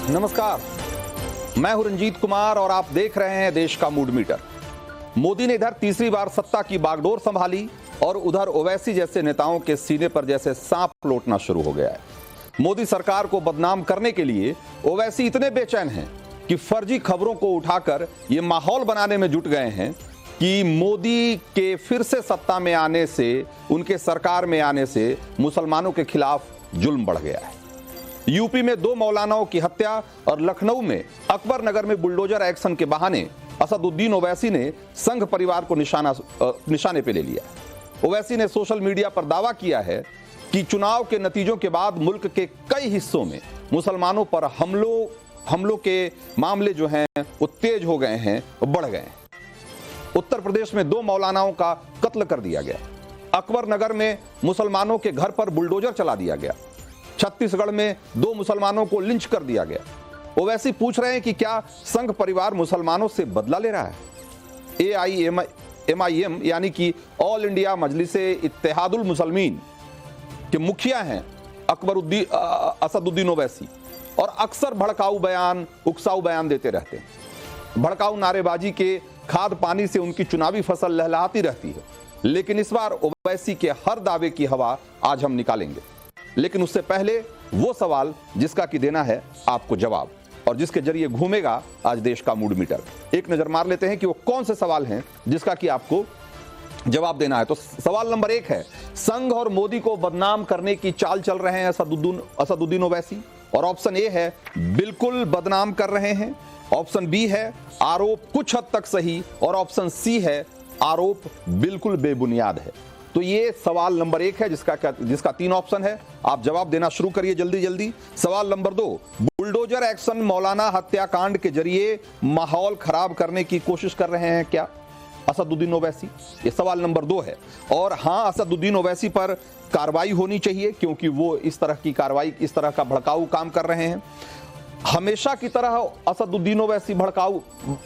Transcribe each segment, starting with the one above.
नमस्कार, मैं हूं रंजीत कुमार और आप देख रहे हैं देश का मूड मीटर। मोदी ने इधर तीसरी बार सत्ता की बागडोर संभाली और उधर ओवैसी जैसे नेताओं के सीने पर जैसे सांप लौटना शुरू हो गया है। मोदी सरकार को बदनाम करने के लिए ओवैसी इतने बेचैन हैं कि फर्जी खबरों को उठाकर ये माहौल बनाने में जुट गए हैं कि मोदी के फिर से सत्ता में आने से, उनके सरकार में आने से मुसलमानों के खिलाफ जुल्म बढ़ गया है। यूपी में 2 मौलानाओं की हत्या और लखनऊ में अकबर नगर में बुलडोजर एक्शन के बहाने असदुद्दीन ओवैसी ने संघ परिवार को निशाने पे ले लिया। ओवैसी ने सोशल मीडिया पर दावा किया है कि चुनाव के नतीजों के बाद मुल्क के कई हिस्सों में मुसलमानों पर हमलों के मामले जो हैं वो तेज हो गए हैं, बढ़ गए हैं। उत्तर प्रदेश में 2 मौलानाओं का कत्ल कर दिया गया। अकबर नगर में मुसलमानों के घर पर बुलडोजर चला दिया गया। छत्तीसगढ़ में 2 मुसलमानों को लिंच कर दिया गया। ओवैसी पूछ रहे हैं कि क्या संघ परिवार मुसलमानों से बदला ले रहा है। AIMIM यानी कि ऑल इंडिया मजलिसे इत्तेहादुल मुसलमीन के मुखिया हैं असदुद्दीन ओवैसी और अक्सर भड़काऊ बयान, उकसाऊ बयान देते रहते हैं। भड़काऊ नारेबाजी के खाद पानी से उनकी चुनावी फसल लहलहाती रहती है। लेकिन इस बार ओवैसी के हर दावे की हवा आज हम निकालेंगे। लेकिन उससे पहले वो सवाल जिसका कि देना है आपको जवाब और जिसके जरिए घूमेगा आज देश का मूड मीटर। एक नजर मार लेते हैं कि वो कौन से सवाल हैं जिसका कि आपको जवाब देना है। तो सवाल नंबर 1 है, संघ और मोदी को बदनाम करने की चाल चल रहे हैं असदुद्दीन ओवैसी। और ऑप्शन ए है बिल्कुल बदनाम कर रहे हैं। ऑप्शन बी है आरोप कुछ हद तक सही और ऑप्शन सी है आरोप बिल्कुल बेबुनियाद है। तो ये सवाल नंबर 1 है जिसका 3 ऑप्शन है। आप जवाब देना शुरू करिए जल्दी जल्दी। सवाल नंबर 2, बुलडोजर एक्शन मौलाना हत्याकांड के जरिए माहौल खराब करने की कोशिश कर रहे हैं क्या असदुद्दीन ओवैसी? ये सवाल नंबर 2 है। और हां, असदुद्दीन ओवैसी पर कार्रवाई होनी चाहिए क्योंकि वो इस तरह का भड़काऊ काम कर रहे हैं। हमेशा की तरह असदुद्दीन ओवैसी भड़काऊ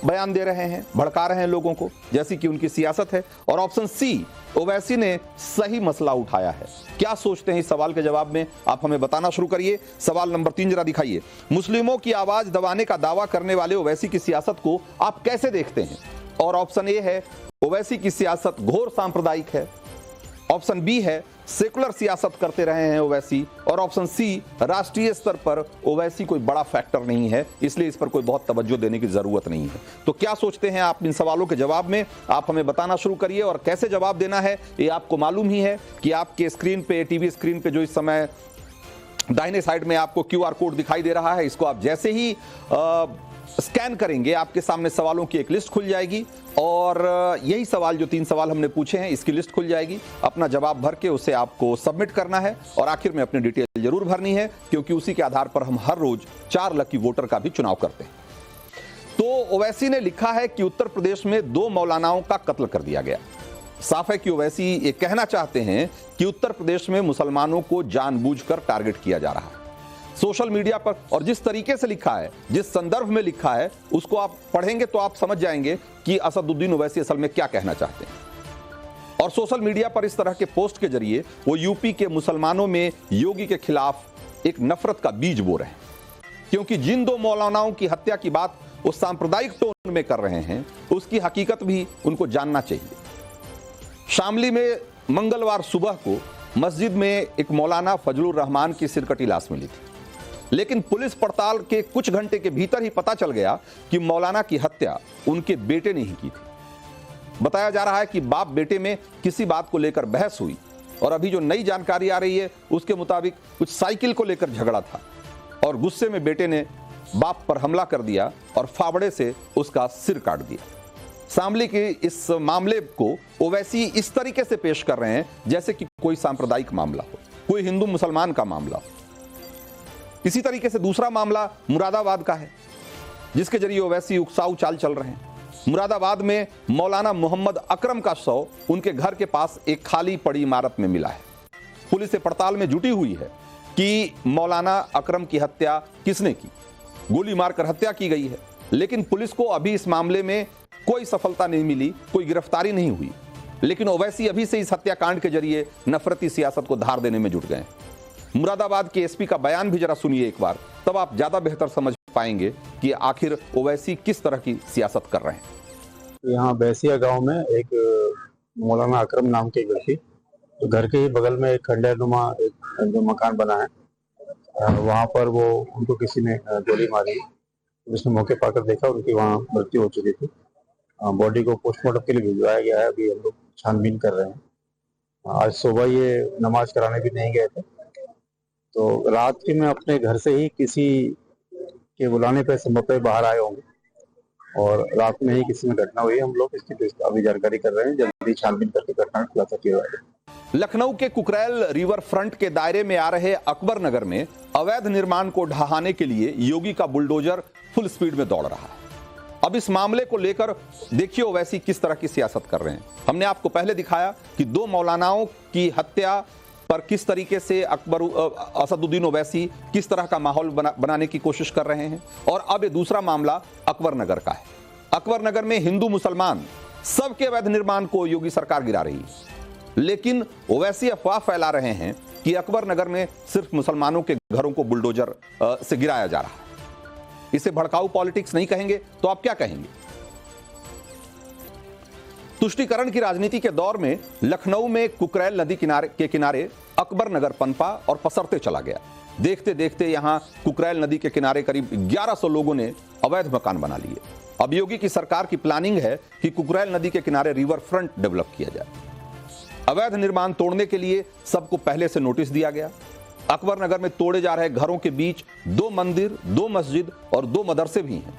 बयान दे रहे हैं, भड़का रहे हैं लोगों को, जैसी कि उनकी सियासत है। और ऑप्शन सी, ओवैसी ने सही मसला उठाया है। क्या सोचते हैं इस सवाल के जवाब में? आप हमें बताना शुरू करिए। सवाल नंबर 3 जरा दिखाइए। मुस्लिमों की आवाज दबाने का दावा करने वाले ओवैसी की सियासत को आप कैसे देखते हैं? और ऑप्शन ए है ओवैसी की सियासत घोर सांप्रदायिक है। ऑप्शन बी है सेकुलर सियासत करते रहे हैं ओवैसी। और ऑप्शन सी, राष्ट्रीय स्तर पर ओवैसी कोई बड़ा फैक्टर नहीं है, इसलिए इस पर कोई बहुत तवज्जो देने की जरूरत नहीं है। तो क्या सोचते हैं आप इन सवालों के जवाब में? आप हमें बताना शुरू करिए। और कैसे जवाब देना है ये आपको मालूम ही है कि आपके स्क्रीन पे, टीवी स्क्रीन पे जो इस समय दाहिने साइड में आपको QR कोड दिखाई दे रहा है, इसको आप जैसे ही स्कैन करेंगे आपके सामने सवालों की एक लिस्ट खुल जाएगी और यही सवाल, जो 3 सवाल हमने पूछे हैं, इसकी लिस्ट खुल जाएगी। अपना जवाब भर के उसे आपको सबमिट करना है और आखिर में अपनी डिटेल जरूर भरनी है क्योंकि उसी के आधार पर हम हर रोज 4 लकी वोटर का भी चुनाव करते हैं। तो ओवैसी ने लिखा है कि उत्तर प्रदेश में 2 मौलानाओं का कत्ल कर दिया गया। साफ है कि ओवैसी ये कहना चाहते हैं कि उत्तर प्रदेश में मुसलमानों को जानबूझकर टारगेट किया जा रहा है। सोशल मीडिया पर और जिस तरीके से लिखा है, जिस संदर्भ में लिखा है, उसको आप पढ़ेंगे तो आप समझ जाएंगे कि असदुद्दीन ओवैसी असल में क्या कहना चाहते हैं। और सोशल मीडिया पर इस तरह के पोस्ट के जरिए वो यूपी के मुसलमानों में योगी के खिलाफ एक नफरत का बीज बो रहे हैं क्योंकि जिन 2 मौलानाओं की हत्या की बात वो सांप्रदायिक टोन में कर रहे हैं, उसकी हकीकत भी उनको जानना चाहिए। शामली में मंगलवार सुबह को मस्जिद में एक मौलाना फजलुर रहमान की सिरकटी लाश मिली थी, लेकिन पुलिस पड़ताल के कुछ घंटे के भीतर ही पता चल गया कि मौलाना की हत्या उनके बेटे ने ही की थी। बताया जा रहा है कि बाप बेटे में किसी बात को लेकर बहस हुई और अभी जो नई जानकारी आ रही है उसके मुताबिक कुछ साइकिल को लेकर झगड़ा था और गुस्से में बेटे ने बाप पर हमला कर दिया और फावड़े से उसका सिर काट दिया। शामली के इस मामले को ओवैसी इस तरीके से पेश कर रहे हैं जैसे कि कोई सांप्रदायिक मामला हो, कोई हिंदू मुसलमान का मामला हो। इसी तरीके से दूसरा मामला मुरादाबाद का है जिसके जरिए ओवैसी उकसाऊ चाल चल रहे हैं। मुरादाबाद में मौलाना मोहम्मद अकरम का शव उनके घर के पास एक खाली पड़ी इमारत में मिला है। पुलिस पड़ताल में जुटी हुई है कि मौलाना अकरम की हत्या किसने की। गोली मारकर हत्या की गई है, लेकिन पुलिस को अभी इस मामले में कोई सफलता नहीं मिली, कोई गिरफ्तारी नहीं हुई। लेकिन ओवैसी अभी से इस हत्याकांड के जरिए नफरती सियासत को धार देने में जुट गए। मुरादाबाद के एसपी का बयान भी जरा सुनिए एक बार, तब आप ज्यादा बेहतर समझ पाएंगे कि आखिर ओवैसी किस तरह की सियासत कर रहे हैं। यहाँ बैसिया गांव में एक मौलाना अकरम नाम के व्यक्ति, तो घर के ही बगल में एक खंडहरनुमा एक जो मकान बना है, वहाँ पर वो उनको किसी ने गोली मारी। जिसने मौके पाकर देखा उनकी वहाँ मृत्यु हो चुकी थी। बॉडी को पोस्टमार्टम के लिए भिजवाया गया है। अभी हम लोग छानबीन कर रहे हैं। आज सुबह ये नमाज कराने भी नहीं गए थे, तो रात के में अपने घर से ही किसी के बुलाने पर संभव पे बाहर आए होंगे और रात में ही किसी में घटना हुई। हम लोग इसकी अभी जानकारी कर रहे हैं, जल्दी छानबीन करके घटना का खुलासा किया जाएगा। लखनऊ के कुकरैल रिवर फ्रंट के दायरे में आ रहे अकबर नगर में अवैध निर्माण को ढहाने के लिए योगी का बुलडोजर फुल स्पीड में दौड़ रहा है। अब इस मामले को लेकर देखिए ओवैसी किस तरह की सियासत कर रहे हैं। हमने आपको पहले दिखाया कि 2 मौलानाओं की हत्या पर किस तरीके से असदुद्दीन ओवैसी किस तरह का माहौल बनाने की कोशिश कर रहे हैं, और अब ये दूसरा मामला अकबर नगर का है। अकबर नगर में हिंदू मुसलमान सबके अवैध निर्माण को योगी सरकार गिरा रही है, लेकिन ओवैसी अफवाह फैला रहे हैं कि अकबर नगर में सिर्फ मुसलमानों के घरों को बुलडोजर से गिराया जा रहा है। इसे भड़काऊ पॉलिटिक्स नहीं कहेंगे तो आप क्या कहेंगे? तुष्टीकरण की राजनीति के दौर में लखनऊ में कुकरैल नदी के किनारे अकबर नगर पनपा और पसरते चला गया। देखते देखते यहां कुकरैल नदी के किनारे करीब 1100 लोगों ने अवैध मकान बना लिए। अब योगी की सरकार की प्लानिंग है कि कुकरैल नदी के किनारे रिवर फ्रंट डेवलप किया जाए। अवैध निर्माण तोड़ने के लिए सबको पहले से नोटिस दिया गया। अकबर नगर में तोड़े जा रहे घरों के बीच 2 मंदिर, 2 मस्जिद और 2 मदरसे भी हैं,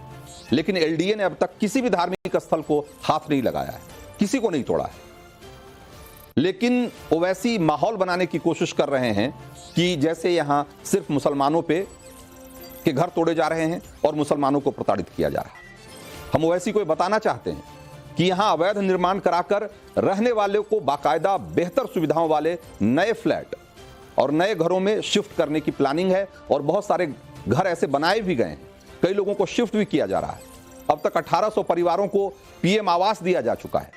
लेकिन एलडीए ने अब तक किसी भी धार्मिक स्थल को हाथ नहीं लगाया है, किसी को नहीं तोड़ा है। लेकिन ओवैसी माहौल बनाने की कोशिश कर रहे हैं कि जैसे यहां सिर्फ मुसलमानों के घर तोड़े जा रहे हैं और मुसलमानों को प्रताड़ित किया जा रहा है। हम ओवैसी को बताना चाहते हैं कि यहां अवैध निर्माण कराकर रहने वालों को बाकायदा बेहतर सुविधाओं वाले नए फ्लैट और नए घरों में शिफ्ट करने की प्लानिंग है, और बहुत सारे घर ऐसे बनाए भी गए हैं। कई लोगों को शिफ्ट भी किया जा रहा है। अब तक 1800 परिवारों को पीएम आवास दिया जा चुका है,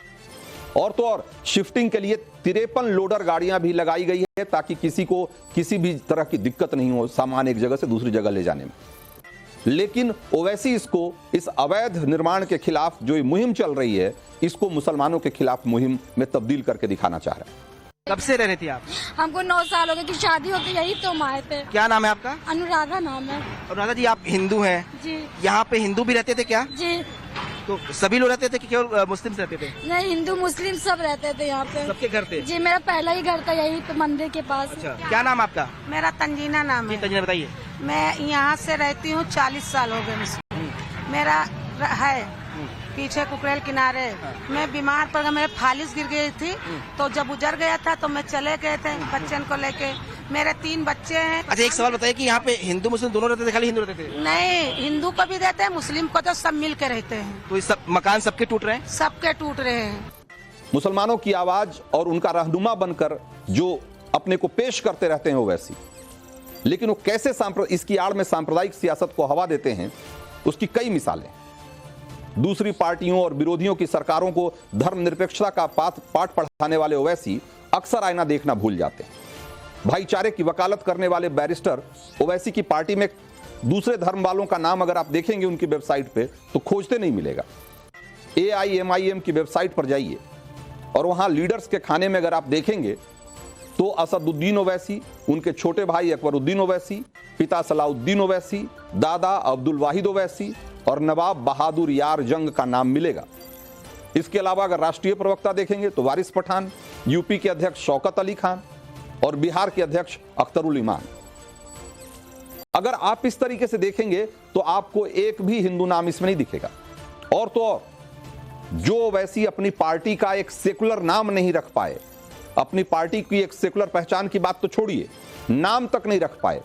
और तो और शिफ्टिंग के लिए 53 लोडर गाड़ियां भी लगाई गई है ताकि किसी को किसी भी तरह की दिक्कत नहीं हो सामान एक जगह से दूसरी जगह ले जाने में। लेकिन ओवैसी इस अवैध निर्माण के खिलाफ जो मुहिम चल रही है, इसको मुसलमानों के खिलाफ मुहिम में तब्दील करके दिखाना चाह रहे हैं। कब से रह रही थी आप? हमको 9 साल हो गए कि शादी होती, यही तो हम आए थे। क्या नाम है आपका? अनुराधा नाम है। अनुराधा जी, आप हिंदू हैं? जी। यहाँ पे हिंदू भी रहते थे क्या? जी। तो सभी लोग रहते थे कि केवल मुस्लिम रहते थे? नहीं, हिंदू मुस्लिम सब रहते थे यहाँ पे। सबके घर थे? जी, मेरा पहला ही घर था यही तो मंदिर के पास। अच्छा, क्या नाम आपका? मेरा तंजीना नाम है। तंजीना बताइए। मैं यहाँ से रहती हूँ, 40 साल हो गए मुझे। मेरा है पीछे कुकरैल किनारे। मैं बीमार पड़ गया, मेरे फालिस गिर गई थी, तो जब उजर गया था तो मैं चले गए थे बच्चन को लेके। मेरे 3 बच्चे हैं। अच्छा, एक सवाल बताइए कि यहाँ पे हिंदू मुस्लिम दोनों रहते थे, खाली हिंदू रहते थे? नहीं, हिंदू को भी रहते हैं, मुस्लिम को तो सब मिल के रहते हैं। तो सब मकान सबके टूट रहे हैं? सबके टूट रहे हैं। मुसलमानों की आवाज और उनका रहनुमा बनकर जो अपने को पेश करते रहते हैं ओवैसी, लेकिन वो कैसे इसकी आड़ में सांप्रदायिक सियासत को हवा देते हैं, उसकी कई मिसालें। दूसरी पार्टियों और विरोधियों की सरकारों को धर्मनिरपेक्षता का पाठ पढ़ाने वाले ओवैसी अक्सर आईना देखना भूल जाते हैं। भाईचारे की वकालत करने वाले बैरिस्टर ओवैसी की पार्टी में दूसरे धर्म वालों का नाम अगर आप देखेंगे उनकी वेबसाइट पे तो खोजते नहीं मिलेगा। AIMIM की वेबसाइट पर जाइए और वहां लीडर्स के खाने में अगर आप देखेंगे तो असदुद्दीन ओवैसी, उनके छोटे भाई अकबरुद्दीन ओवैसी, पिता सलाउद्दीन ओवैसी, दादा अब्दुल वाहिद ओवैसी और नवाब बहादुर यार जंग का नाम मिलेगा। इसके अलावा अगर राष्ट्रीय प्रवक्ता देखेंगे तो वारिस पठान, यूपी के अध्यक्ष शौकत अली खान और बिहार के अध्यक्ष अख्तरुल ईमान। अगर आप इस तरीके से देखेंगे तो आपको एक भी हिंदू नाम इसमें नहीं दिखेगा। और तो और जो ओवैसी अपनी पार्टी का एक सेकुलर नाम नहीं रख पाए, अपनी पार्टी की एक सेकुलर पहचान की बात तो छोड़िए, नाम तक नहीं रख पाए।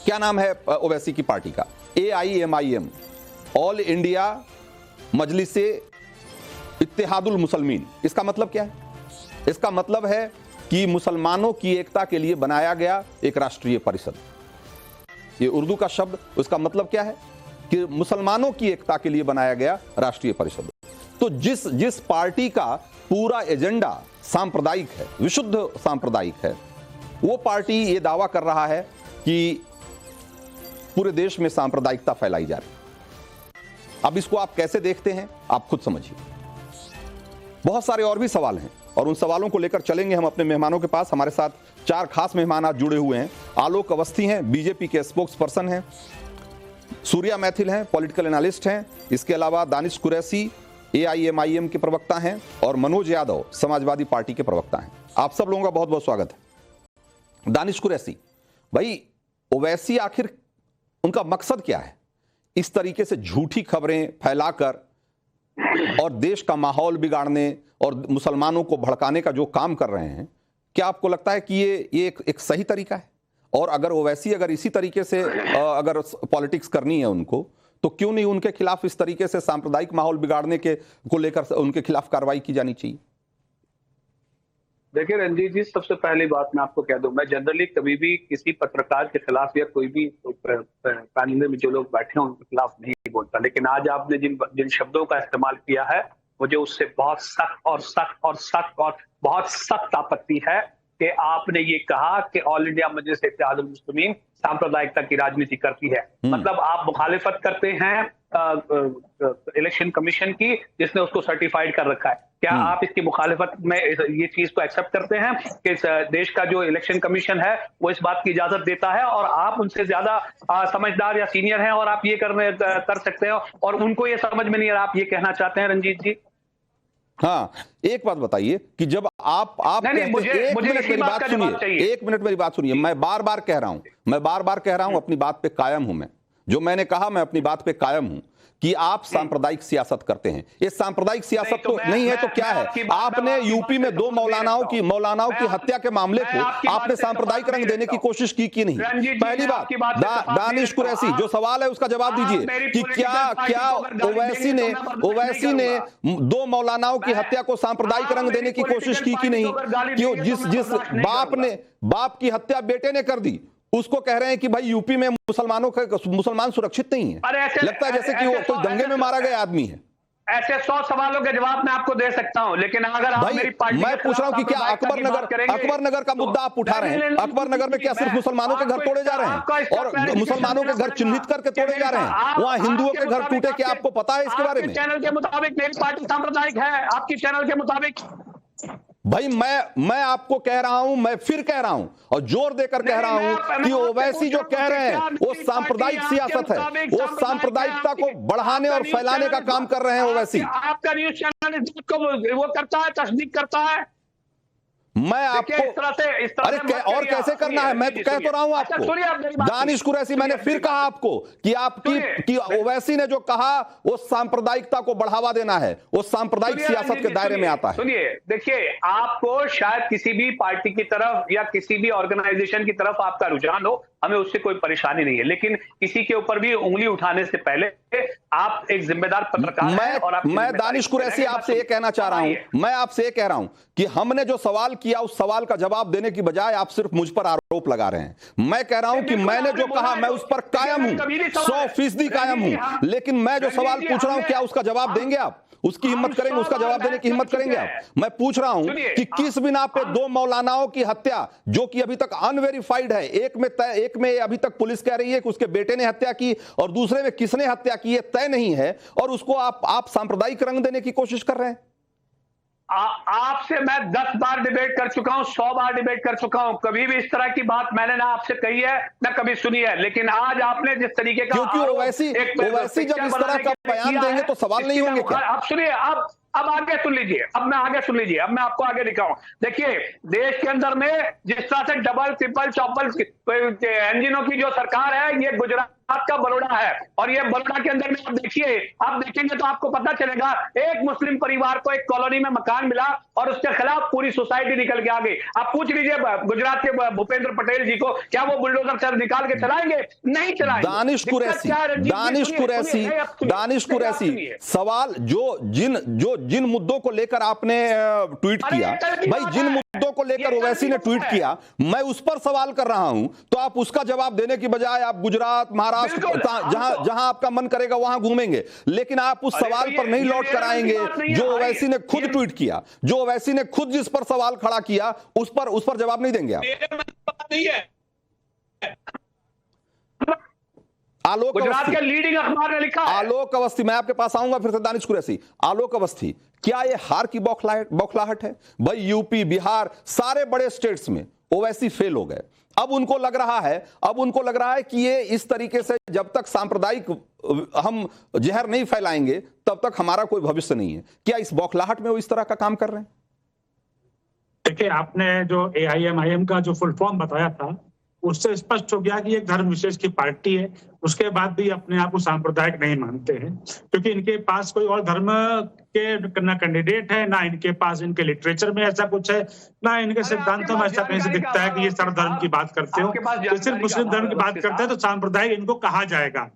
क्या नाम है ओवैसी की पार्टी का? AIMIM, all India Majlise Ittehadul Muslimeen. इसका मतलब क्या है? इसका मतलब है कि मुसलमानों की एकता के लिए बनाया गया एक राष्ट्रीय परिषद। ये उर्दू का शब्द, उसका मतलब क्या है कि मुसलमानों की एकता के लिए बनाया गया राष्ट्रीय परिषद। तो जिस पार्टी का पूरा एजेंडा सांप्रदायिक है, विशुद्ध सांप्रदायिक है, वो पार्टी ये दावा कर रहा है कि पूरे देश में सांप्रदायिकता फैलाई जा रही है। अब इसको आप कैसे देखते हैं, आप खुद समझिए। बहुत सारे और भी सवाल हैं और उन सवालों को लेकर चलेंगे हम अपने मेहमानों के पास। हमारे साथ 4 खास मेहमान आज जुड़े हुए हैं। आलोक अवस्थी हैं, बीजेपी के स्पोक्स पर्सन हैं। सूर्या मैथिल हैं, पॉलिटिकल एनालिस्ट हैं। इसके अलावा दानिश कुरैशी AIMIM के प्रवक्ता हैं और मनोज यादव समाजवादी पार्टी के प्रवक्ता हैं। आप सब लोगों का बहुत बहुत स्वागत है। दानिश कुरैशी भाई, ओवैसी आखिर उनका मकसद क्या है इस तरीके से झूठी खबरें फैलाकर और देश का माहौल बिगाड़ने और मुसलमानों को भड़काने का जो काम कर रहे हैं? क्या आपको लगता है कि ये एक सही तरीका है? और अगर ओवैसी अगर इसी तरीके से अगर पॉलिटिक्स करनी है उनको, तो क्यों नहीं उनके खिलाफ इस तरीके से सांप्रदायिक माहौल बिगाड़ने के को लेकर उनके खिलाफ कार्रवाई की जानी चाहिए? देखिए रंजीत जी, सबसे पहली बात मैं आपको कह दूं, मैं जनरली कभी भी किसी पत्रकार के खिलाफ या कोई भी पैनल में जो लोग बैठे हैं उनके खिलाफ नहीं बोलता। लेकिन आज आपने जिन शब्दों का इस्तेमाल किया है, मुझे उससे बहुत सख्त और बहुत सख्त आपत्ति है कि आपने ये कहा कि ऑल इंडिया मजलिस इत्तेहादुल मुस्लिमीन सांप्रदायिकता की राजनीति करती है। मतलब आप मुखालिफत करते हैं इलेक्शन कमीशन की, जिसने उसको सर्टिफाइड कर रखा है। क्या आप इसकी मुखालिफत में ये चीज को एक्सेप्ट करते हैं कि देश का जो इलेक्शन कमीशन है वो इस बात की इजाजत देता है और आप उनसे ज्यादा समझदार या सीनियर हैं और आप ये कर सकते हैं और उनको ये समझ में नहीं आ रहा? आप ये कहना चाहते हैं रंजीत जी? हाँ, एक बात बताइए कि जब आप नहीं, मुझे एक मिनट मेरी बात सुनिए, एक मिनट मेरी बात सुनिए। मैं बार बार कह रहा हूं, अपनी बात पे कायम हूं। मैं जो मैंने कहा, मैं अपनी बात पे कायम हूं कि आप सांप्रदायिक सियासत करते हैं। ये सांप्रदायिक सियासत तो नहीं है तो क्या है? आपने यूपी में 2 मौलानाओं की हत्या के मामले को आपने सांप्रदायिक रंग देने की कोशिश की कि नहीं? पहली बात, दानिश कुरैशी, जो सवाल है उसका जवाब दीजिए कि क्या ओवैसी ने 2 मौलानाओं की हत्या को सांप्रदायिक रंग देने की कोशिश की कि नहीं? क्यों जिस बाप की हत्या बेटे ने कर दी, उसको कह रहे हैं कि भाई यूपी में मुसलमान सुरक्षित नहीं है। लगता है जैसे कि वो कोई दंगे में मारा गया आदमी है। ऐसे 100 सवालों के जवाब मैं आपको दे सकता हूं, लेकिन अगर आप मेरी पार्टी मैं पूछ रहा हूं कि क्या अकबर नगर का मुद्दा आप उठा रहे हैं? अकबर नगर में क्या सिर्फ मुसलमानों के घर तोड़े जा रहे हैं और मुसलमानों के घर चिन्हित करके तोड़े जा रहे हैं? वहां हिंदुओं के घर टूटे, क्या आपको पता है इसके बारे में? चैनल के मुताबिक मेरी पार्टी सांप्रदायिक है, आपकी चैनल के मुताबिक? भाई मैं आपको कह रहा हूं, मैं फिर कह रहा हूं और जोर देकर कह रहा हूं कि ओवैसी जो कह रहे हैं वो सांप्रदायिक सियासत है। वो सांप्रदायिकता को बढ़ाने और फैलाने का काम कर रहे हैं ओवैसी। आपका न्यूज चैनल वो करता है, तस्दीक करता है। मैं आपको अरे और कैसे करना है? मैं तो कह तो रहा हूं आपको, दानिश कुरैशी, मैंने फिर कहा आपको कि ओवैसी ने जो कहा वो सांप्रदायिकता को बढ़ावा देना है, वो सांप्रदायिक सियासत के दायरे में आता है। सुनिए, देखिए, आपको शायद किसी भी पार्टी की तरफ या किसी भी ऑर्गेनाइजेशन की तरफ आपका रुझान हो, हमें उससे कोई परेशानी नहीं है, लेकिन किसी के ऊपर भी उंगली उठाने से पहले आप एक जिम्मेदार पत्रकार हैं और मैं दानिश कुरैशी आपसे ये कहना चाह रहा हूं, मैं आपसे ये कह रहा हूं कि हमने जो सवाल किया उस सवाल का जवाब देने की बजाय आप सिर्फ मुझ पर आरोप लगा रहे हैं। मैं कह रहा हूं कि मैंने जो कहा मैं उस पर कायम हूं, 100% कायम हूं, लेकिन मैं जो सवाल पूछ रहा हूं क्या उसका जवाब देंगे आप? उसकी हिम्मत करेंगे, उसका जवाब देने की हिम्मत करेंगे आप? मैं पूछ रहा हूं कि किस बिना पे 2 मौलानाओं की हत्या, जो कि अभी तक अनवेरिफाइड है, एक में अभी तक पुलिस कह रही है कि उसके बेटे ने हत्या की और दूसरे में किसने हत्या की ये तय नहीं है, और उसको आप सांप्रदायिक रंग देने की कोशिश कर रहे हैं। आपसे मैं 10 बार डिबेट कर चुका हूं, 100 बार डिबेट कर चुका हूं, कभी भी इस तरह की बात मैंने ना आपसे कही है ना कभी सुनी है। लेकिन आज आपने जिस तरीके का, क्योंकि ओवैसी जब इस तरह का बयान देंगे तो सवाल नहीं होंगे क्या? आप सुनिए, अब आगे सुन लीजिए, अब मैं आपको आगे दिखाऊं। देखिए, देश के अंदर में जिस तरह से डबल ट्रिपल चौपल इंजनों की जो सरकार है, ये गुजरात का बड़ौदा है, और ये बड़ौदा के अंदर में आप देखेंगे तो आपको पता चलेगा, एक मुस्लिम परिवार को एक कॉलोनी में मकान मिला और उसके खिलाफ पूरी सोसाइटी निकल के आ गई। आप पूछ लीजिए गुजरात के भूपेंद्र पटेल जी को, क्या वो बुलडोजर सर निकाल के चलाएंगे? नहीं चलाएंगे। दानिश कुरैशी, सवाल जिन मुद्दों को लेकर आपने ट्वीट किया, भाई जिन मुद्दों को लेकर ओवैसी ने ट्वीट किया, मैं उस पर सवाल कर रहा हूं, तो आप उसका जवाब देने की बजाय आप गुजरात, महाराष्ट्र, जहां आपका मन करेगा वहां घूमेंगे, लेकिन आप उस सवाल पर नहीं लौट कर आएंगे जो ओवैसी ने खुद ट्वीट किया, जो ओवैसी ने खुद जिस पर सवाल खड़ा किया उस पर जवाब नहीं देंगे आप। आलोक गुजरात अवस्थी, के लीडिंग अखबार ने लिखा है। आलोक अवस्थी, मैं आपके पास आऊंगा फिर से दानिश कुरैशी। आलोक अवस्थी, क्या ये हार की बौखलाहट है? भाई यूपी, बिहार, सारे बड़े स्टेट्स में ओवैसी फेल हो गए। अब उनको लग रहा है कि ये इस तरीके से जब तक सांप्रदायिक हम जहर नहीं फैलाएंगे तब तक हमारा कोई भविष्य नहीं है। क्या इस बौखलाहट में वो इस तरह का काम कर रहे हैं? देखिए, आपने जो AIM का जो फुल फॉर्म बताया था उससे स्पष्ट हो गया कि एक धर्म विशेष की पार्टी है। उसके बाद भी अपने आप को सांप्रदायिक नहीं मानते हैं, क्योंकि इनके पास कोई और धर्म के ना कैंडिडेट है, ना इनके पास इनके लिटरेचर में ऐसा कुछ है, ना इनके सिद्धांतों में ऐसा कहीं से दिखता है कि ये सर्वधर्म की बात करते हो। ये सिर्फ मुस्लिम धर्म की बात करते हैं तो सांप्रदायिक इनको कहा जाएगा।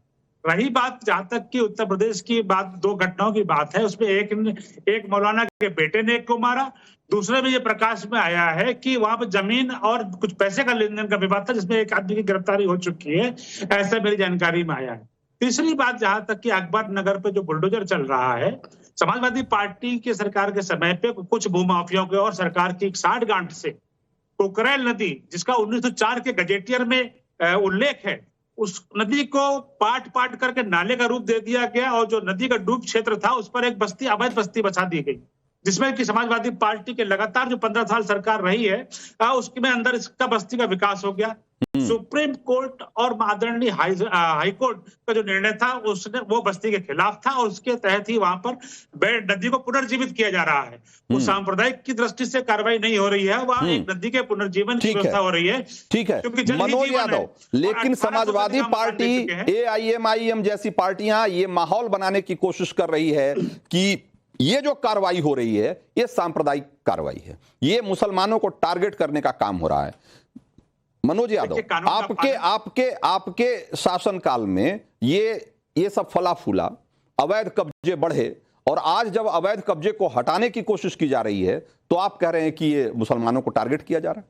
रही बात जहां तक कि उत्तर प्रदेश की बात, 2 घटनाओं की बात है, उसमें एक मौलाना के बेटे ने एक को मारा, दूसरे में ये प्रकाश में आया है कि वहां पर जमीन और कुछ पैसे का लेन देन का विवाद था जिसमें एक आदमी की गिरफ्तारी हो चुकी है, ऐसा मेरी जानकारी में आया है। तीसरी बात, जहां तक कि अकबर नगर पे जो बुलडोजर चल रहा है, समाजवादी पार्टी के सरकार के समय पे कुछ भूमाफियाओं के और सरकार की साठगांठ से कुकरेल नदी, जिसका 1904 के गजेटियर में उल्लेख है, उस नदी को पाट करके नाले का रूप दे दिया गया और जो नदी का डूब क्षेत्र था उस पर एक बस्ती, अवैध बस्ती बसा दी गई, जिसमें कि समाजवादी पार्टी के लगातार जो 15 साल सरकार रही है उसके में अंदर इसका बस्ती का विकास हो गया। सुप्रीम कोर्ट और आदरणीय हाई कोर्ट का जो निर्णय था उसने वो बस्ती के खिलाफ था और उसके तहत ही वहां पर नदी को पुनर्जीवित किया जा रहा है। उस सांप्रदायिक की दृष्टि से कार्रवाई नहीं हो रही है, वहां एक नदी के पुनर्जीवन की व्यवस्था हो रही है। ठीक है मनोज यादव, लेकिन समाजवादी पार्टी, AIM जैसी पार्टियां ये माहौल बनाने की कोशिश कर रही है कि ये जो कार्रवाई हो रही है ये सांप्रदायिक कार्रवाई है, ये मुसलमानों को टारगेट करने का काम हो रहा है। मनोज यादव, आपके शासनकाल में ये सब फला फूला, अवैध कब्जे बढ़े और आज जब अवैध कब्जे को हटाने की कोशिश की जा रही है तो आप कह रहे हैं कि ये मुसलमानों को टारगेट किया जा रहा है।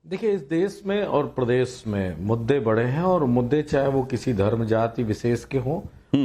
देखिए, इस देश में और प्रदेश में मुद्दे बड़े हैं और मुद्दे चाहे वो किसी धर्म जाति विशेष के हों,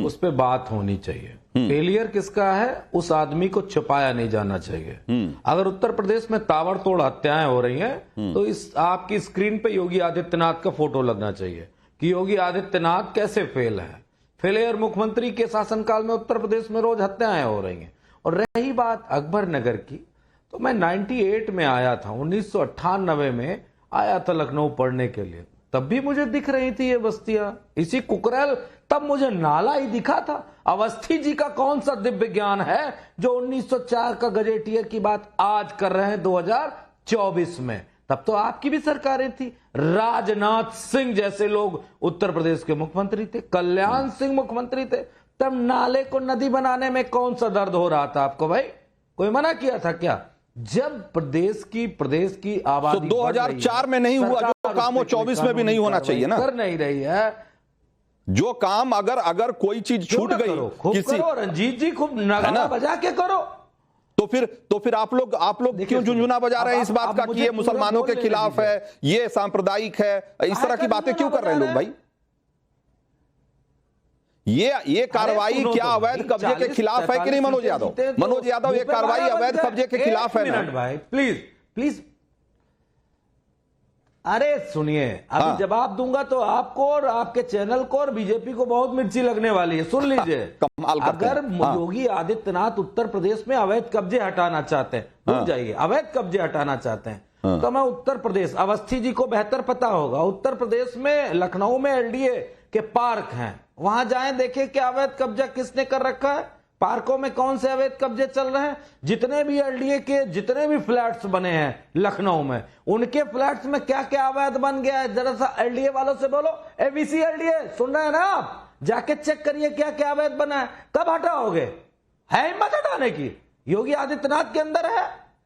उस पे बात होनी चाहिए। फेलियर किसका है उस आदमी को छुपाया नहीं जाना चाहिए। अगर उत्तर प्रदेश में ताबड़तोड़ हत्याएं हो रही हैं तो इस आपकी स्क्रीन पे योगी आदित्यनाथ का फोटो लगना चाहिए कि योगी आदित्यनाथ कैसे फेल है। फेलियर मुख्यमंत्री के शासनकाल में उत्तर प्रदेश में रोज हत्याएं हो रही हैं। और रही बात अकबर नगर की, तो मैं 98 में आया था, 1998 में आया था लखनऊ पढ़ने के लिए, तब भी मुझे दिख रही थी ये बस्तियां, इसी कुकरेल, तब मुझे नाला ही दिखा था। अवस्थी जी का कौन सा दिव्य ज्ञान है जो 1904 का गजेटियर की बात आज कर रहे हैं 2024 में? तब तो आपकी भी सरकारें थी, राजनाथ सिंह जैसे लोग उत्तर प्रदेश के मुख्यमंत्री थे, कल्याण सिंह मुख्यमंत्री थे, तब नाले को नदी बनाने में कौन सा दर्द हो रहा था आपको? भाई कोई मना किया था क्या? जब प्रदेश की आबादी 2004 में नहीं हुआ जो काम वो 24 में भी नहीं होना चाहिए ना, कर नहीं रही है जो काम। अगर कोई चीज छूट गई किसी, रंजीत जी खूब नगाड़ा बजा के करो, तो फिर आप लोग क्यों झुंझुना बजा रहे हैं इस बात का कि ये मुसलमानों के खिलाफ है, ये सांप्रदायिक है, इस तरह की बातें क्यों कर रहे हैं लोग? भाई ये कार्रवाई क्या अवैध कब्जे के खिलाफ है कि नहीं? मनोज यादव, ये कार्रवाई अवैध कब्जे के खिलाफ है ना? भाई प्लीज अरे सुनिए, अभी जवाब दूंगा तो आपको और आपके चैनल को और बीजेपी को बहुत मिर्ची लगने वाली है, सुन लीजिए। अगर योगी आदित्यनाथ उत्तर प्रदेश में अवैध कब्जे हटाना चाहते हैं, रुक जाइए, अवैध कब्जे हटाना चाहते हैं तो मैं उत्तर प्रदेश, अवस्थी जी को बेहतर पता होगा, उत्तर प्रदेश में लखनऊ में LDA के पार्क हैं, वहां जाएं, देखें कि अवैध कब्जा किसने कर रखा है, पार्कों में कौन से अवैध कब्जे चल रहे हैं। जितने भी LDA के जितने भी फ्लैट्स बने हैं लखनऊ में, उनके फ्लैट्स में क्या क्या अवैध बन गया है, जरा सा LDA वालों से बोलो, ABC LDA सुन रहे हैं ना आप, जाके चेक करिए क्या क्या अवैध बना है, कब हटाओगे? है हिम्मत हटाने की? योगी आदित्यनाथ के अंदर है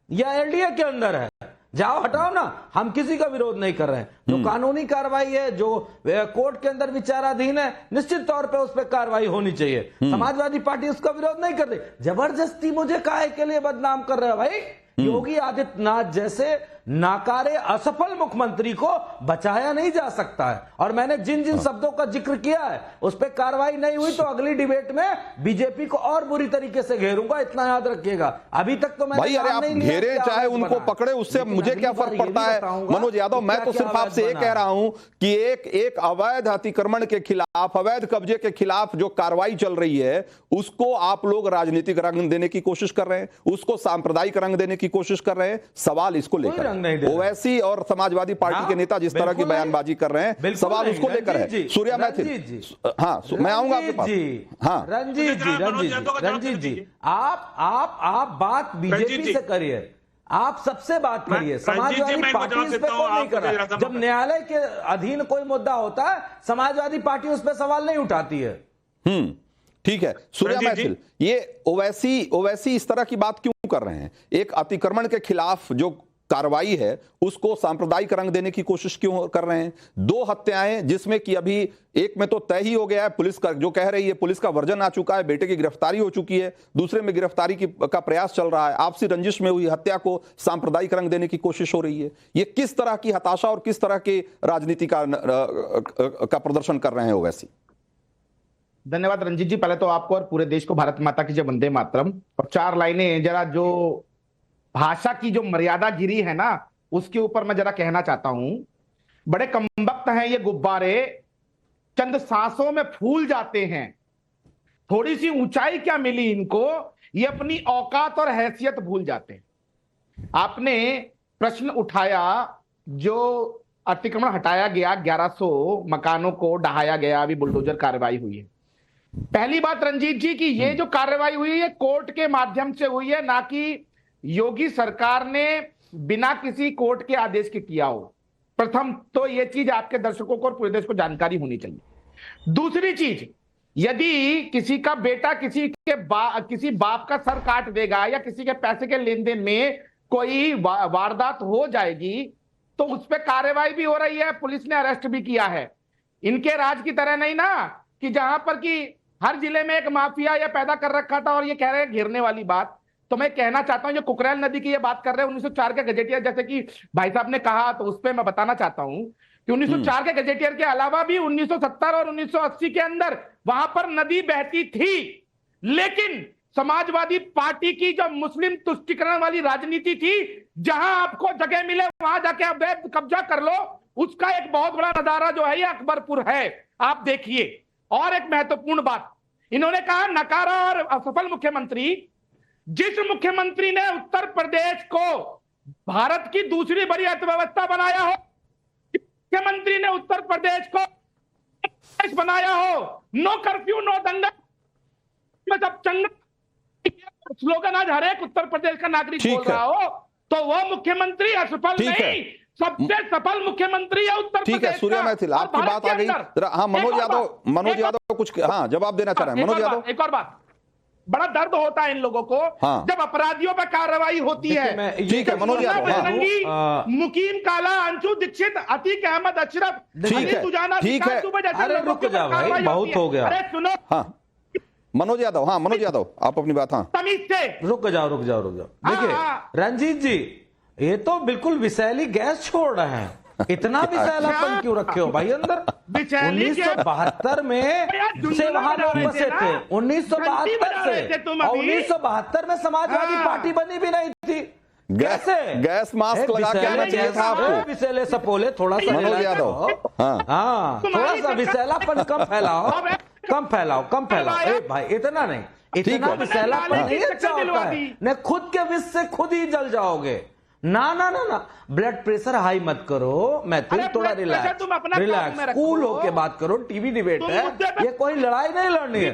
या LDA के अंदर है? जाओ हटाओ ना, हम किसी का विरोध नहीं कर रहे हैं। जो कानूनी कार्रवाई है, जो कोर्ट के अंदर विचाराधीन है, निश्चित तौर पे उस पर कार्रवाई होनी चाहिए। समाजवादी पार्टी उसका विरोध नहीं कर रही। जबरदस्ती मुझे काहे के लिए बदनाम कर रहे हैं भाई? योगी आदित्यनाथ जैसे नाकारे असफल मुख्यमंत्री को बचाया नहीं जा सकता है। और मैंने जिन जिन शब्दों का जिक्र किया है उस पर कार्रवाई नहीं हुई तो अगली डिबेट में बीजेपी को और बुरी तरीके से घेरूंगा, इतना याद रखिएगा। अभी तक तो मैंने भाई अरे आप घेरे चाहे उनको पकड़े, उससे मुझे क्या फर्क पड़ता है मनोज यादव। मैं तो सिर्फ आपसे ये कह रहा हूं कि एक अवैध अतिक्रमण के खिलाफ, अवैध कब्जे के खिलाफ जो कार्रवाई चल रही है उसको आप लोग राजनीतिक रंग देने की कोशिश कर रहे हैं, उसको सांप्रदायिक रंग देने की कोशिश कर रहे हैं। सवाल इसको लेकर ओवैसी और समाजवादी पार्टी के नेता जिस तरह की बयानबाजी कर रहे हैं, सवाल उसको लेकर है। सूर्या मैथिल, हाँ मैं आऊंगा आपके पास। हाँ रंजीत जी आप बात बीजेपी से करिए, आप सबसे बात करिए। समाजवादी पार्टी इस पे कौन नहीं कर रहा? जब न्यायालय के अधीन कोई मुद्दा होता है समाजवादी पार्टी उस पर सवाल नहीं उठाती है। ठीक है सूर्या मैथिल, ये ओवैसी इस तरह की बात क्यों कर रहे हैं? एक अतिक्रमण के खिलाफ जो कार्रवाई है उसको सांप्रदायिक रंग देने की कोशिश क्यों कर रहे हैं? 2 हत्याएं जिसमें कि अभी एक में तो तय ही हो गया है, पुलिस का जो कह रही है पुलिस का वर्जन आ चुका है, बेटे की गिरफ्तारी हो चुकी है, दूसरे में गिरफ्तारी का प्रयास चल रहा है। आपसी रंजिश में हुई हत्या को सांप्रदायिक रंग देने की कोशिश हो रही है। ये किस तरह की हताशा और किस तरह की राजनीति का प्रदर्शन कर रहे हैं ओवैसी? धन्यवाद रंजीत जी। पहले तो आपको और पूरे देश को भारत माता की जय, वंदे मातरम। और 4 लाइनें जरा जो भाषा की जो मर्यादा गिरी है ना उसके ऊपर मैं जरा कहना चाहता हूं। बड़े कमबख्त हैं ये गुब्बारे, चंद सांसों में फूल जाते हैं। थोड़ी सी ऊंचाई क्या मिली इनको, ये अपनी औकात और हैसियत भूल जाते हैं। आपने प्रश्न उठाया जो अतिक्रमण हटाया गया, 1100 मकानों को ढहाया गया, अभी बुलडोजर कार्रवाई हुई है। पहली बात रंजीत जी की ये जो कार्रवाई हुई है कोर्ट के माध्यम से हुई है, ना कि योगी सरकार ने बिना किसी कोर्ट के आदेश के किया हो। प्रथम तो यह चीज आपके दर्शकों को और पूरे देश को जानकारी होनी चाहिए। दूसरी चीज, यदि किसी का बेटा किसी बाप का सर काट देगा या किसी के पैसे के लेन देन में कोई वारदात हो जाएगी तो उस पर कार्रवाई भी हो रही है, पुलिस ने अरेस्ट भी किया है। इनके राज की तरह नहीं ना कि जहां पर कि हर जिले में एक माफिया या पैदा कर रखा था और ये कह रहे हैं घेरने वाली बात। तो मैं कहना चाहता हूं जो कुकरेल नदी की ये बात कर रहे हैं 1904 के गजेटियर, जैसे कि भाई साहब ने कहा, तो उस पर मैं बताना चाहता हूं कि 1904 के गजेटियर के अलावा भी 1970 और 1980 के अंदर वहां पर नदी बहती थी। लेकिन समाजवादी पार्टी की जो मुस्लिम तुष्टीकरण वाली राजनीति थी, जहां आपको जगह मिले वहां जाके अवैध कब्जा कर लो, उसका एक बहुत बड़ा नजारा जो है ये अकबरपुर है। आप देखिए। और एक महत्वपूर्ण बात इन्होंने कहा, नकारा और असफल मुख्यमंत्री। जिस मुख्यमंत्री ने उत्तर प्रदेश को भारत की दूसरी बड़ी अर्थव्यवस्था बनाया हो, मुख्यमंत्री ने उत्तर प्रदेश को बनाया हो, नो कर्फ्यू नो दंगा, जब चंगा स्लोगन आज हर एक उत्तर प्रदेश का नागरिक बोल रहा हो, तो वो मुख्यमंत्री असफल नहीं, सबसे सफल मुख्यमंत्री है उत्तर प्रदेश। ठीक है सूर्या मैथिल, आपकी बात आ गई। हाँ मनोज यादव कुछ हाँ जवाब देना चाह रहे हैं। मनोज यादव, एक और बात, बड़ा दर्द होता है इन लोगों को जब अपराधियों पर कार्रवाई होती है। ठीक है मनोज यादव, मुकीम काला, अंशु दीक्षित, अतीक अहमद अशरफ, ठीक है रुक जाओ भाई, बहुत हो गया। अरे सुनो, हाँ मनोज यादव, हाँ मनोज यादव आप अपनी बात। हाँ तमीज से रुक जाओ। देखिए रंजीत जी, ये तो बिल्कुल विषैली गैस छोड़ रहे हैं। इतना विषैलापन क्यों रखे हो भाई अंदर? 1972 में से वहां लोग बसे थे, 1972 से, और 1972 में समाजवादी पार्टी बनी भी नहीं थी। गैस मास्क लगा के आना चाहिए था आपको। विषैले सपोले, थोड़ा सा मनोज यादव, हाँ थोड़ा सा विषैलापन कम फैलाओ। भाई इतना नहीं, इतना विषैलापन नहीं अच्छा होता है। न खुद के विष से खुद ही जल जाओगे। ना ब्लड प्रेशर हाई मत करो मैथिल, थोड़ा रिलैक्स कूल होके बात करो। टीवी डिबेट है, ये कोई लड़ाई नहीं लड़नी है।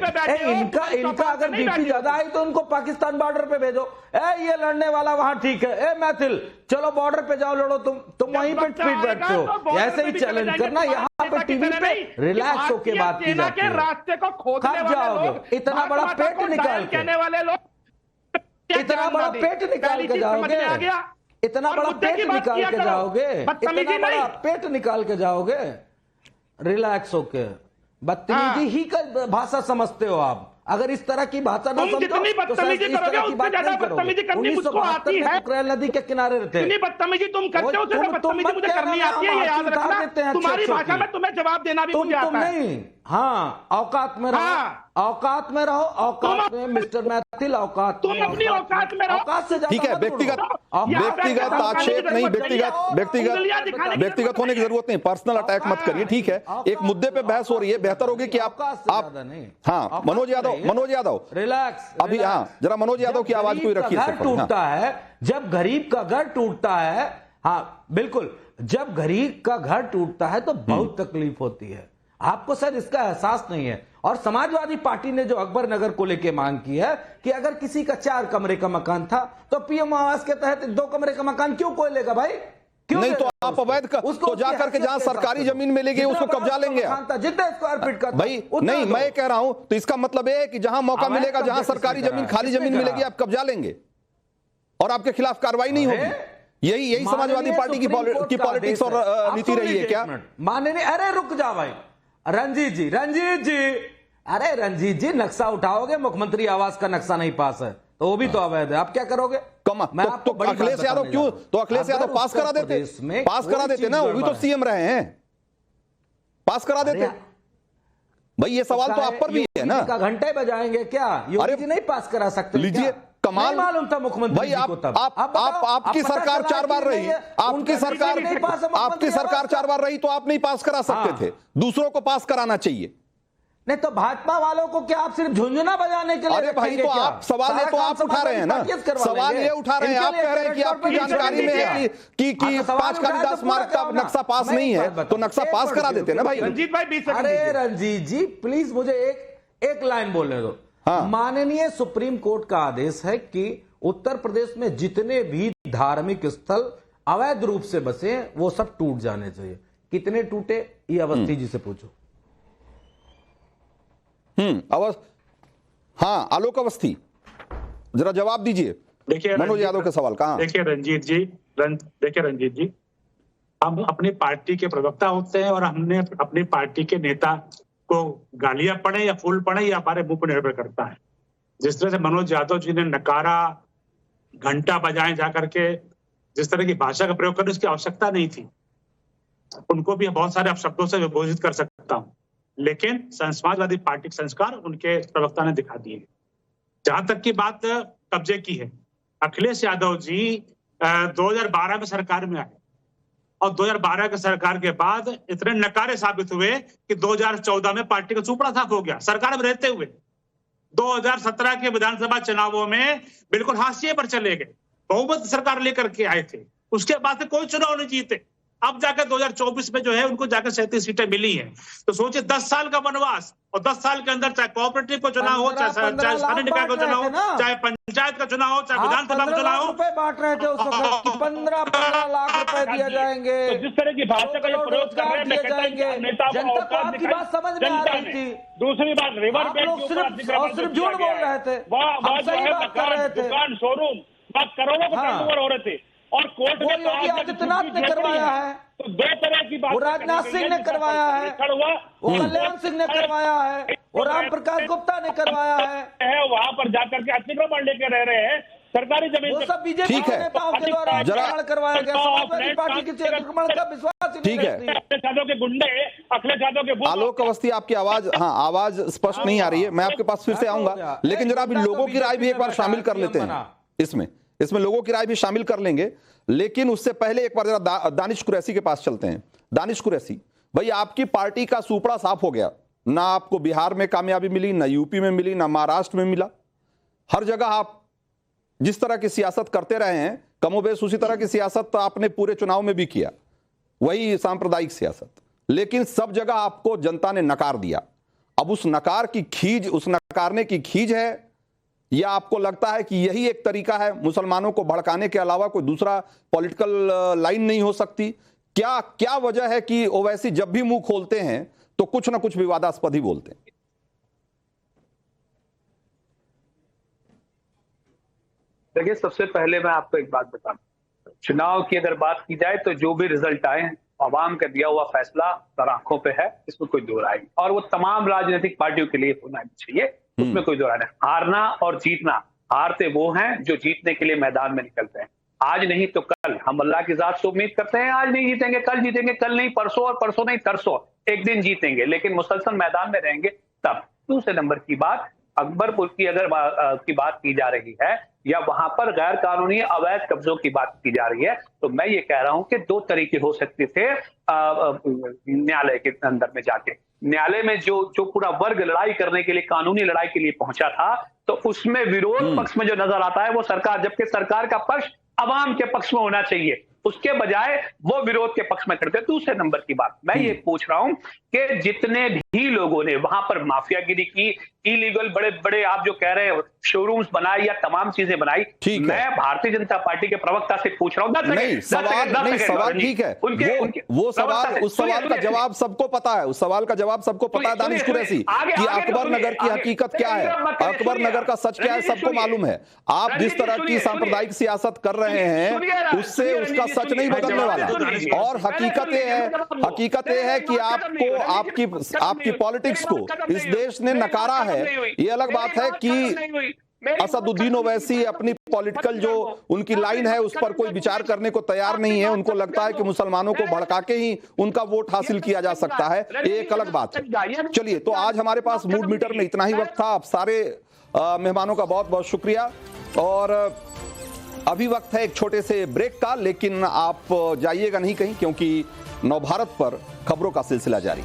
इनका अगर बीपी ज्यादा आई तो उनको पाकिस्तान बॉर्डर पे भेजो। ये लड़ने वाला वहां ठीक है, मैथिल चलो बॉर्डर पे जाओ लड़ो, तुम वहीं पे ट्वीट बैठते हो। ऐसे ही चैलेंज करना, यहाँ पे टीवी पे रिलैक्स होके बात की जाती है। रास्ते को खोदने वाले लोग, इतना बड़ा पेट निकाल के, इतना बड़ा पेट निकाल के जाओगे, इतना बड़ा पेट निकाल के जाओगे, इतना बड़ा पेट निकाल के जाओगे। रिलैक्स होके, बदतमीजी ही का भाषा समझते हो आप। अगर इस तरह की भाषा ना तुम समझो जितनी तो शायद बदतमीजी इस तरह करोगे, की उससे बात ज्यादा नहीं करोगे। बदतमीजी करनी मुझको 1972 आती में है। कुकरेल नदी के किनारे रहते इतनी बदतमीजी तुम करते हो, उससे बदतमीजी मुझे करनी आती है, ये याद रखना। तुम्हारी भाषा में तुम्हें जवाब देना भी मुझे तुम आता है। नहीं, हाँ औकात में रहो, हाँ। औकात में रहो, औकात में मिस्टर मैथिल, औकात तुम अपनी औकात में रहो। औकात से ज्यादा ठीक है, मत बोलो। व्यक्तिगत औकात व्यक्तिगत से आक्षेप ज्यादा नहीं, मत बोलो। उंगलियां दिखाने की व्यक्तिगत होने की जरूरत नहीं, पर्सनल अटैक मत करिए, ठीक है। एक मुद्दे पे बहस हो रही है, बेहतर होगी कि आप हाँ मनोज यादव रिलैक्स अभी, हाँ जरा मनोज यादव की आवाज को रखिए। घर टूटता है, जब गरीब का घर टूटता है, हाँ बिल्कुल, जब गरीब का घर टूटता है तो बहुत तकलीफ होती है। आपको शायद इसका एहसास नहीं है। और समाजवादी पार्टी ने जो अकबर नगर को लेकर मांग की है कि अगर किसी का 4 कमरे का मकान था तो पीएम आवास के तहत 2 कमरे का मकान क्यों कोई लेगा भाई? क्यों नहीं तो आप अवैध तो जाकर के जहां सरकारी जमीन मिलेगी उसको कब्जा लेंगे आप। जितना स्क्वायर फीट का भाई नहीं, मैं कह रहा हूं तो इसका मतलब है कि जहां मौका मिलेगा, जहां सरकारी जमीन, खाली जमीन मिलेगी, आप कब्जा लेंगे और आपके खिलाफ कार्रवाई नहीं होगी। यही समाजवादी पार्टी की पॉलिटिक्स और नीति रही है क्या? माननीय, अरे रुक जा भाई, रंजीत जी, अरे रंजीत जी, नक्शा उठाओगे, मुख्यमंत्री आवास का नक्शा नहीं पास है तो वो भी तो अवैध है, आप क्या करोगे? मैं आपको अखिलेश यादव क्यों, तो अखिलेश यादव पास करा देते ना, वो भी तो सीएम रहे हैं, पास करा देते। भाई ये सवाल तो आप पर भी है ना। घंटे बजाएंगे क्या? योगी जी नहीं पास करा सकते? लीजिए, कमाल मालूम था मुख्यमंत्री भाई, आपकी सरकार 4 बार रही, आपकी सरकार 4 बार रही तो आप नहीं पास करा सकते थे, दूसरों को पास कराना चाहिए। नहीं तो भाजपा वालों को क्या आप सिर्फ झुंझुना बजाने के लिए? अरे भाई तो आप सवाल ये तो आप उठा रहे हैं ना, सवाल ये उठा रहे हैं, आप कह रहे हैं कि आपकी जानकारी में है कि 5 कालिदास मार्ग का नक्शा पास नहीं है तो नक्शा पास करा देते ना भाई। रंजीत भाई 20 सेकंड। अरे रंजीत जी प्लीज मुझे एक लाइन बोलने दो। हाँ। माननीय सुप्रीम कोर्ट का आदेश है कि उत्तर प्रदेश में जितने भी धार्मिक स्थल अवैध रूप से बसे वो सब टूट जाने चाहिए। कितने टूटे ये अवस्थी जी से पूछो। हाँ आलोक अवस्थी जरा जवाब दीजिए। देखिए मनोज यादव के सवाल का। देखिए रंजीत जी, हम अपनी पार्टी के प्रवक्ता होते हैं और हमने अपनी पार्टी के नेता को गालियां पड़े या फूल पड़े या हमारे मुंह पर निर्भर करता है। जिस तरह से मनोज यादव जी ने नकारा, घंटा बजाएं जाकर के, जिस तरह की भाषा का प्रयोग करने उसकी आवश्यकता नहीं थी। उनको भी बहुत सारे अपशब्दों से विभूषित कर सकता हूं, लेकिन समाजवादी पार्टी के संस्कार उनके प्रवक्ता ने दिखा दिए। जहां तक की बात कब्जे की है, अखिलेश यादव जी 2012 में सरकार में आए और 2012 के सरकार के बाद इतने नकारे साबित हुए कि 2014 में पार्टी का चूपड़ा साफ हो गया सरकार में रहते हुए। 2017 के विधानसभा चुनावों में बिल्कुल हाशिए पर चले गए, बहुमत सरकार लेकर के आए थे, उसके बाद से कोई चुनाव नहीं जीते। अब जाकर 2024 में जो है उनको जाकर 37 सीटें मिली हैं। तो सोचिए 10 साल का वनवास, और 10 साल के अंदर चाहे कोऑपरेटिव को चुनाव हो, चाहे स्थानीय निकाय को चुनाव हो, चाहे पंचायत का चुनाव हो, चाहे विधानसभा का चुनाव हो, बांट रहे थे उस वक्त 15 लाख रुपए दिए जाएंगे। तो जिस तरह की भाषा का प्रयोग कर रहे हैं, मैं कहता हूं कि नेता जनता को आपकी बात समझ में आ रही थी। दूसरी बात, रिवर बेड के ऊपर अतिक्रमण सिर्फ झूठ बोल रहे थे, वह जो है मकान, दुकान, शोरूम, वह करोड़ों के टर्नओवर हो रहे थे और कोर्ट ने योगी आदित्यनाथ ने करवाया है, तो 2 तरह की बात, वो राजनाथ सिंह ने करवाया है, वो कल्याण सिंह ने करवाया है, और राम प्रकाश गुप्ता ने करवाया है। वहां पर जाकर के अतिक्रमण लेके रह रहे हैं सरकारी जमीन, वो सब बीजेपी के नेताओं के द्वारा अतिक्रमण करवाया गया। समाजवादी पार्टी के अतिक्रमण का विश्वास ही नहीं रखती। अखिलेश यादव के गुंडे, अखिलेश यादव के आलोक अवस्थी आपकी आवाज, हाँ आवाज स्पष्ट नहीं आ रही है, मैं आपके पास फिर से आऊंगा, लेकिन जरा अभी लोगों की राय भी एक बार शामिल कर लेते हैं इसमें लोगों की राय भी शामिल कर लेंगे। लेकिन उससे पहले एक बार जरा दानिश कुरैशी के पास चलते हैं। दानिश कुरैशी भाई, आपकी पार्टी का सुपड़ा साफ हो गया, ना आपको बिहार में कामयाबी मिली, ना यूपी में मिली, ना महाराष्ट्र में मिला। हर जगह आप जिस तरह की सियासत करते रहे हैं, कमोबेश उसी तरह की सियासत आपने पूरे चुनाव में भी किया, वही सांप्रदायिक सियासत, लेकिन सब जगह आपको जनता ने नकार दिया। अब उस नकार की खीज, उस नकारने की खीज है, या आपको लगता है कि यही एक तरीका है मुसलमानों को भड़काने के अलावा कोई दूसरा पॉलिटिकल लाइन नहीं हो सकती? क्या वजह है कि ओवैसी जब भी मुंह खोलते हैं तो कुछ ना कुछ विवादास्पद ही बोलते हैं? देखिए, सबसे पहले मैं आपको एक बात बताऊं, चुनाव की अगर बात की जाए तो जो भी रिजल्ट आए, आवाम का दिया हुआ फैसला सर आंखों पे है, इसमें कोई दो राय, और वो तमाम राजनीतिक पार्टियों के लिए होना चाहिए। उसमें कोई दो राय नहीं। हारना और जीतना, हारते वो हैं जो जीतने के लिए मैदान में निकलते हैं। आज नहीं तो कल, हम अल्लाह की जात से उम्मीद करते हैं आज नहीं जीतेंगे, कल जीतेंगे, कल नहीं परसों, और परसों नहीं तरसों, एक दिन जीतेंगे, लेकिन मुसलसल मैदान में रहेंगे तब। दूसरे नंबर की बात, अकबरपुर की अगर की बात की जा रही है या वहां पर गैर कानूनी अवैध कब्जों की बात की जा रही है, तो मैं ये कह रहा हूं कि दो तरीके हो सकते थे न्यायालय के अंदर में जाके। न्यायालय में जो पूरा वर्ग लड़ाई करने के लिए, कानूनी लड़ाई के लिए पहुंचा था, तो उसमें विरोध पक्ष में जो नजर आता है वो सरकार, जबकि सरकार का पक्ष अवाम के पक्ष में होना चाहिए, उसके बजाय वो विरोध के पक्ष में खड़े। दूसरे नंबर की बात मैं ये पूछ रहा हूं कि जितने भी लोगों ने वहां पर माफियागिरी की, इलीगल बड़े बड़े आप जो कह रहे हो शोरूम्स बनाए या तमाम चीजें बनाई, मैं भारतीय जनता पार्टी के प्रवक्ता से पूछ रहा हूं। सवाल ठीक है, वो सवाल, उस सवाल का जवाब सबको पता है, उस सवाल का जवाब सबको पता है दानिश कुरैशी कि अकबर नगर की हकीकत क्या है, अकबर नगर का सच क्या है, सबको मालूम है। आप जिस तरह की सांप्रदायिक सियासत कर रहे हैं उससे उसका सच नहीं बदलने वाला। और हकीकत ये है कि आपको आपकी पॉलिटिक्स को इस देश ने नकारा है। ये अलग बात है कि असदुद्दीन ओवैसी अपनी पॉलिटिकल जो उनकी लाइन है उस पर कोई विचार करने को तैयार नहीं है। उनको लगता है कि मुसलमानों को भड़का के ही उनका वोट हासिल किया जा सकता है, ये एक अलग बात है। चलिए, तो आज हमारे पास मूड मीटर में इतना ही वक्त था। आप सारे मेहमानों का बहुत बहुत शुक्रिया। और अभी वक्त है एक छोटे से ब्रेक का, लेकिन आप जाइएगा नहीं कहीं, क्योंकि नवभारत पर खबरों का सिलसिला जारी।